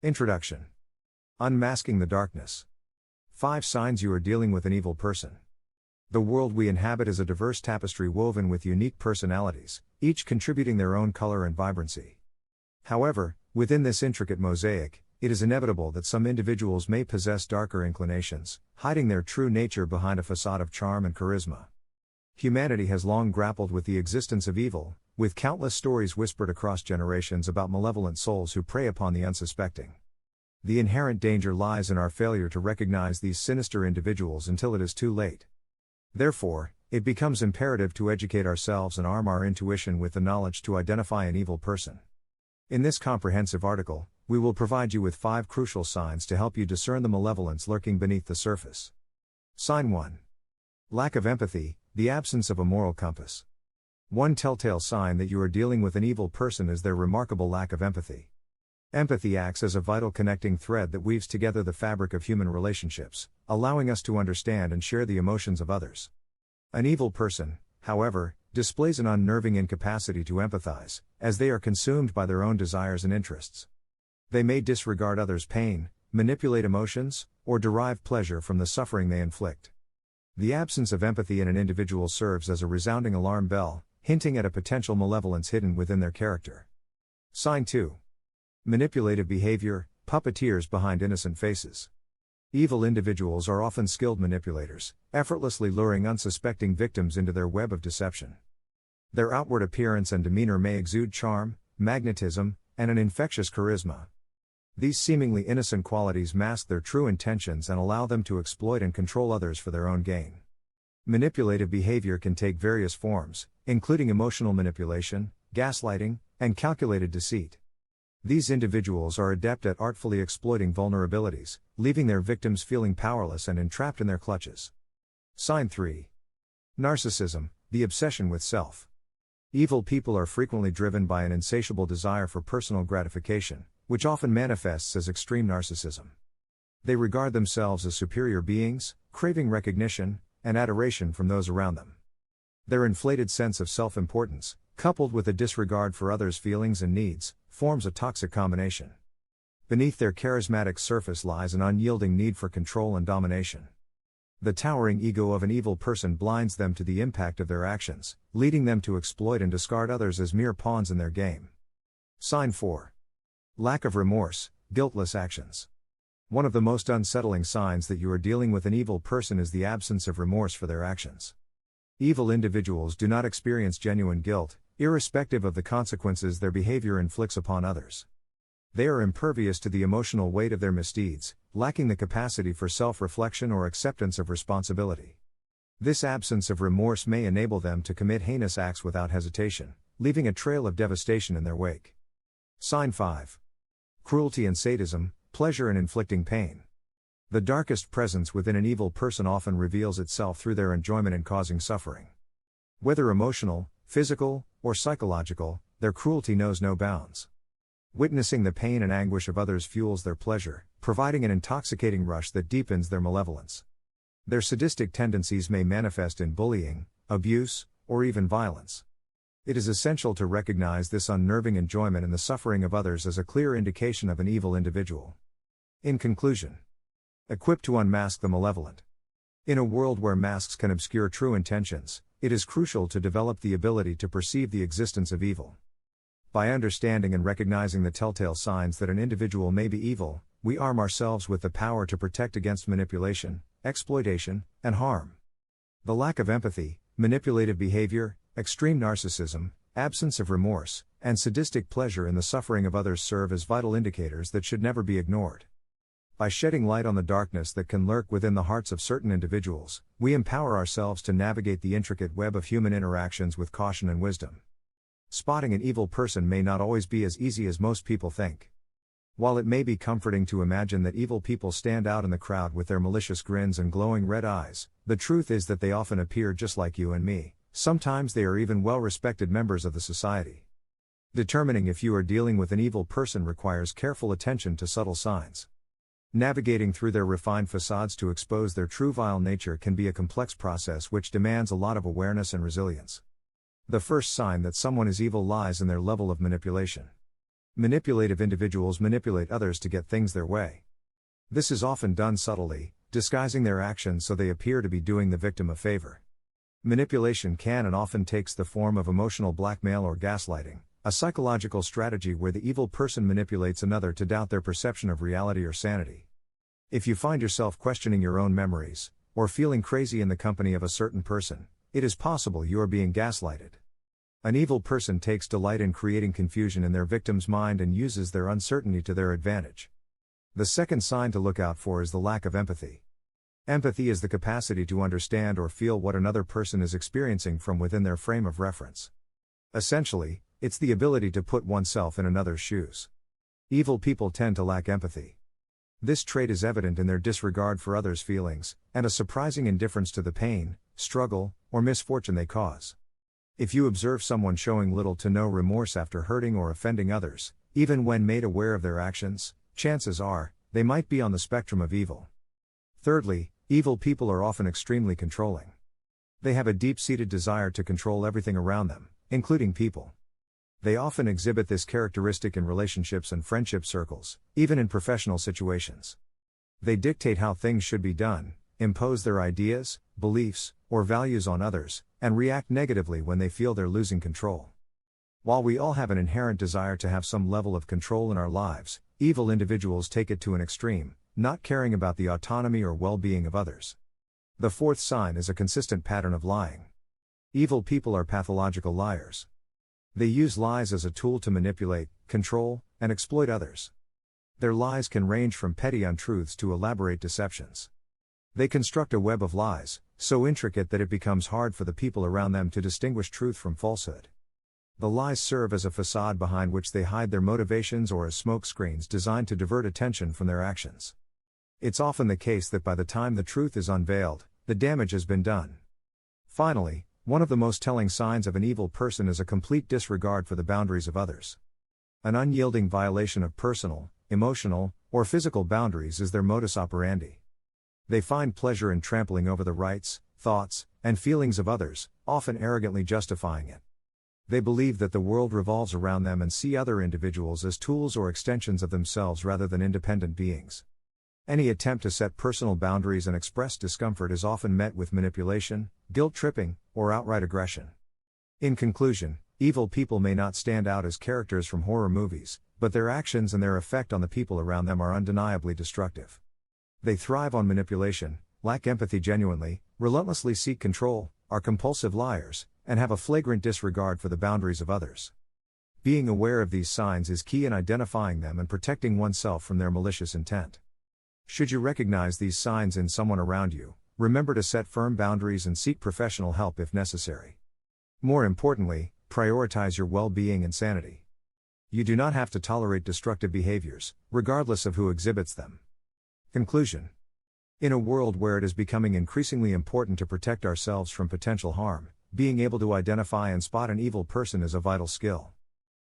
Introduction. Unmasking the darkness. 5 signs you are dealing with an evil person. The world we inhabit is a diverse tapestry woven with unique personalities, each contributing their own color and vibrancy. However, within this intricate mosaic, it is inevitable that some individuals may possess darker inclinations, hiding their true nature behind a facade of charm and charisma. Humanity has long grappled with the existence of evil, with countless stories whispered across generations about malevolent souls who prey upon the unsuspecting. The inherent danger lies in our failure to recognize these sinister individuals until it is too late. Therefore, it becomes imperative to educate ourselves and arm our intuition with the knowledge to identify an evil person. In this comprehensive article, we will provide you with 5 crucial signs to help you discern the malevolence lurking beneath the surface. Sign 1. Lack of empathy, the absence of a moral compass. One telltale sign that you are dealing with an evil person is their remarkable lack of empathy. Empathy acts as a vital connecting thread that weaves together the fabric of human relationships, allowing us to understand and share the emotions of others. An evil person, however, displays an unnerving incapacity to empathize, as they are consumed by their own desires and interests. They may disregard others' pain, manipulate emotions, or derive pleasure from the suffering they inflict. The absence of empathy in an individual serves as a resounding alarm bell, hinting at a potential malevolence hidden within their character. Sign 2. Manipulative behavior, puppeteers behind innocent faces. Evil individuals are often skilled manipulators, effortlessly luring unsuspecting victims into their web of deception. Their outward appearance and demeanor may exude charm, magnetism, and an infectious charisma. These seemingly innocent qualities mask their true intentions and allow them to exploit and control others for their own gain. Manipulative behavior can take various forms, including emotional manipulation, gaslighting, and calculated deceit. These individuals are adept at artfully exploiting vulnerabilities, leaving their victims feeling powerless and entrapped in their clutches. Sign 3. Narcissism, the obsession with self. Evil people are frequently driven by an insatiable desire for personal gratification, which often manifests as extreme narcissism. They regard themselves as superior beings, craving recognition and adoration from those around them. Their inflated sense of self-importance, coupled with a disregard for others' feelings and needs, forms a toxic combination. Beneath their charismatic surface lies an unyielding need for control and domination. The towering ego of an evil person blinds them to the impact of their actions, leading them to exploit and discard others as mere pawns in their game. Sign 4. Lack of remorse, guiltless actions. One of the most unsettling signs that you are dealing with an evil person is the absence of remorse for their actions. Evil individuals do not experience genuine guilt, irrespective of the consequences their behavior inflicts upon others. They are impervious to the emotional weight of their misdeeds, lacking the capacity for self-reflection or acceptance of responsibility. This absence of remorse may enable them to commit heinous acts without hesitation, leaving a trail of devastation in their wake. Sign 5. Cruelty and sadism, pleasure in inflicting pain. The darkest presence within an evil person often reveals itself through their enjoyment in causing suffering. Whether emotional, physical, or psychological, their cruelty knows no bounds. Witnessing the pain and anguish of others fuels their pleasure, providing an intoxicating rush that deepens their malevolence. Their sadistic tendencies may manifest in bullying, abuse, or even violence. It is essential to recognize this unnerving enjoyment in the suffering of others as a clear indication of an evil individual. In conclusion, equipped to unmask the malevolent. In a world where masks can obscure true intentions, it is crucial to develop the ability to perceive the existence of evil. By understanding and recognizing the telltale signs that an individual may be evil, we arm ourselves with the power to protect against manipulation, exploitation, and harm. The lack of empathy, manipulative behavior, extreme narcissism, absence of remorse, and sadistic pleasure in the suffering of others serve as vital indicators that should never be ignored. By shedding light on the darkness that can lurk within the hearts of certain individuals, we empower ourselves to navigate the intricate web of human interactions with caution and wisdom. Spotting an evil person may not always be as easy as most people think. While it may be comforting to imagine that evil people stand out in the crowd with their malicious grins and glowing red eyes, the truth is that they often appear just like you and me. Sometimes they are even well-respected members of the society. Determining if you are dealing with an evil person requires careful attention to subtle signs. Navigating through their refined facades to expose their true vile nature can be a complex process which demands a lot of awareness and resilience. The first sign that someone is evil lies in their level of manipulation. Manipulative individuals manipulate others to get things their way. This is often done subtly, disguising their actions so they appear to be doing the victim a favor. Manipulation can and often takes the form of emotional blackmail or gaslighting, a psychological strategy where the evil person manipulates another to doubt their perception of reality or sanity. If you find yourself questioning your own memories, or feeling crazy in the company of a certain person, it is possible you are being gaslighted. An evil person takes delight in creating confusion in their victim's mind and uses their uncertainty to their advantage. The second sign to look out for is the lack of empathy. Empathy is the capacity to understand or feel what another person is experiencing from within their frame of reference. Essentially, it's the ability to put oneself in another's shoes. Evil people tend to lack empathy. This trait is evident in their disregard for others' feelings, and a surprising indifference to the pain, struggle, or misfortune they cause. If you observe someone showing little to no remorse after hurting or offending others, even when made aware of their actions, chances are, they might be on the spectrum of evil. Thirdly, evil people are often extremely controlling. They have a deep-seated desire to control everything around them, including people. They often exhibit this characteristic in relationships and friendship circles, even in professional situations. They dictate how things should be done, impose their ideas, beliefs, or values on others, and react negatively when they feel they're losing control. While we all have an inherent desire to have some level of control in our lives, evil individuals take it to an extreme, not caring about the autonomy or well-being of others. The fourth sign is a consistent pattern of lying. Evil people are pathological liars. They use lies as a tool to manipulate, control, and exploit others. Their lies can range from petty untruths to elaborate deceptions. They construct a web of lies, so intricate that it becomes hard for the people around them to distinguish truth from falsehood. The lies serve as a facade behind which they hide their motivations or as smokescreens designed to divert attention from their actions. It's often the case that by the time the truth is unveiled, the damage has been done. Finally, one of the most telling signs of an evil person is a complete disregard for the boundaries of others. An unyielding violation of personal, emotional, or physical boundaries is their modus operandi. They find pleasure in trampling over the rights, thoughts, and feelings of others, often arrogantly justifying it. They believe that the world revolves around them and see other individuals as tools or extensions of themselves rather than independent beings. Any attempt to set personal boundaries and express discomfort is often met with manipulation, guilt-tripping, or outright aggression. In conclusion, evil people may not stand out as characters from horror movies, but their actions and their effect on the people around them are undeniably destructive. They thrive on manipulation, lack empathy genuinely, relentlessly seek control, are compulsive liars, and have a flagrant disregard for the boundaries of others. Being aware of these signs is key in identifying them and protecting oneself from their malicious intent. Should you recognize these signs in someone around you, remember to set firm boundaries and seek professional help if necessary. More importantly, prioritize your well-being and sanity. You do not have to tolerate destructive behaviors, regardless of who exhibits them. Conclusion. In a world where it is becoming increasingly important to protect ourselves from potential harm, being able to identify and spot an evil person is a vital skill.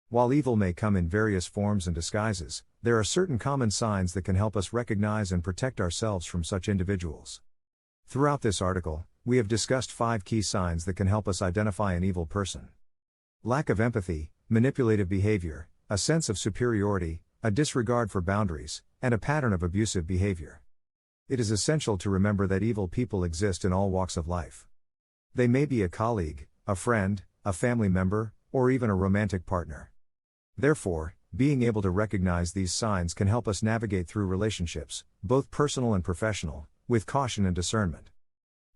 While evil may come in various forms and disguises, there are certain common signs that can help us recognize and protect ourselves from such individuals. Throughout this article, we have discussed 5 key signs that can help us identify an evil person. Lack of empathy, manipulative behavior, a sense of superiority, a disregard for boundaries, and a pattern of abusive behavior. It is essential to remember that evil people exist in all walks of life. They may be a colleague, a friend, a family member, or even a romantic partner. Therefore, being able to recognize these signs can help us navigate through relationships, both personal and professional, with caution and discernment.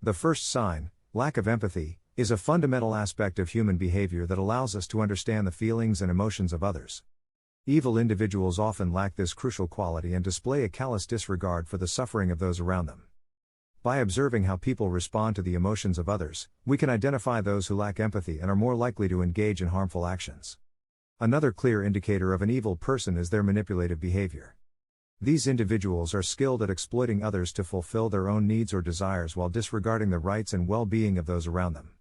The first sign, lack of empathy, is a fundamental aspect of human behavior that allows us to understand the feelings and emotions of others. Evil individuals often lack this crucial quality and display a callous disregard for the suffering of those around them. By observing how people respond to the emotions of others, we can identify those who lack empathy and are more likely to engage in harmful actions. Another clear indicator of an evil person is their manipulative behavior. These individuals are skilled at exploiting others to fulfill their own needs or desires while disregarding the rights and well-being of those around them.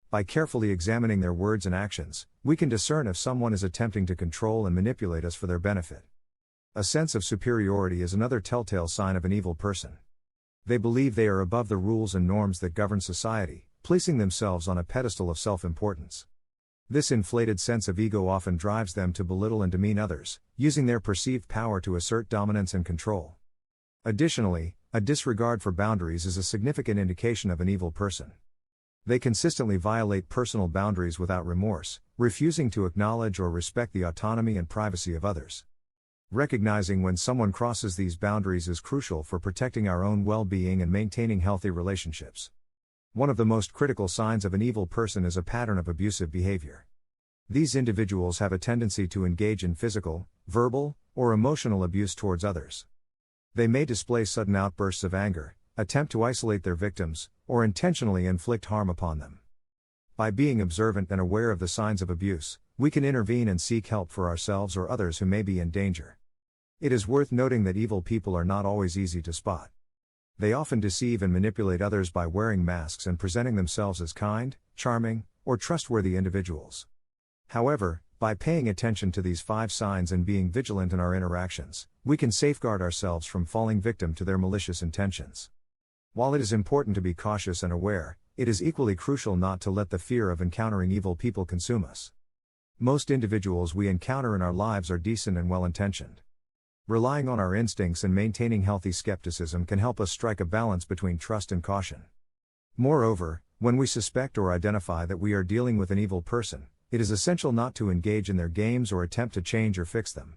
By carefully examining their words and actions, we can discern if someone is attempting to control and manipulate us for their benefit. A sense of superiority is another telltale sign of an evil person. They believe they are above the rules and norms that govern society, placing themselves on a pedestal of self-importance. This inflated sense of ego often drives them to belittle and demean others, using their perceived power to assert dominance and control. Additionally, a disregard for boundaries is a significant indication of an evil person. They consistently violate personal boundaries without remorse, refusing to acknowledge or respect the autonomy and privacy of others. Recognizing when someone crosses these boundaries is crucial for protecting our own well-being and maintaining healthy relationships. One of the most critical signs of an evil person is a pattern of abusive behavior. These individuals have a tendency to engage in physical, verbal, or emotional abuse towards others. They may display sudden outbursts of anger, attempt to isolate their victims, or intentionally inflict harm upon them. By being observant and aware of the signs of abuse, we can intervene and seek help for ourselves or others who may be in danger. It is worth noting that evil people are not always easy to spot. They often deceive and manipulate others by wearing masks and presenting themselves as kind, charming, or trustworthy individuals. However, by paying attention to these 5 signs and being vigilant in our interactions, we can safeguard ourselves from falling victim to their malicious intentions. While it is important to be cautious and aware, it is equally crucial not to let the fear of encountering evil people consume us. Most individuals we encounter in our lives are decent and well-intentioned. Relying on our instincts and maintaining healthy skepticism can help us strike a balance between trust and caution. Moreover, when we suspect or identify that we are dealing with an evil person, it is essential not to engage in their games or attempt to change or fix them.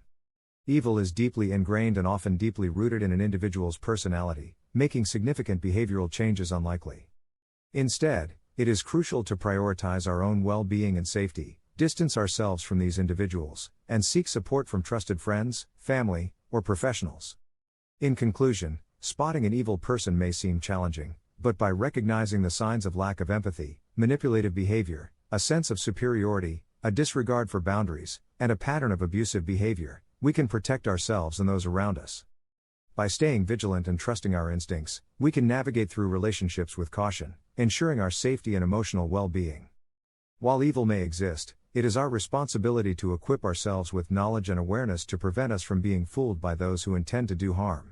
Evil is deeply ingrained and often deeply rooted in an individual's personality, making significant behavioral changes unlikely. Instead, it is crucial to prioritize our own well-being and safety, distance ourselves from these individuals, and seek support from trusted friends, family, or professionals. In conclusion, spotting an evil person may seem challenging, but by recognizing the signs of lack of empathy, manipulative behavior, a sense of superiority, a disregard for boundaries, and a pattern of abusive behavior, we can protect ourselves and those around us. By staying vigilant and trusting our instincts, we can navigate through relationships with caution, ensuring our safety and emotional well-being. While evil may exist, it is our responsibility to equip ourselves with knowledge and awareness to prevent us from being fooled by those who intend to do harm.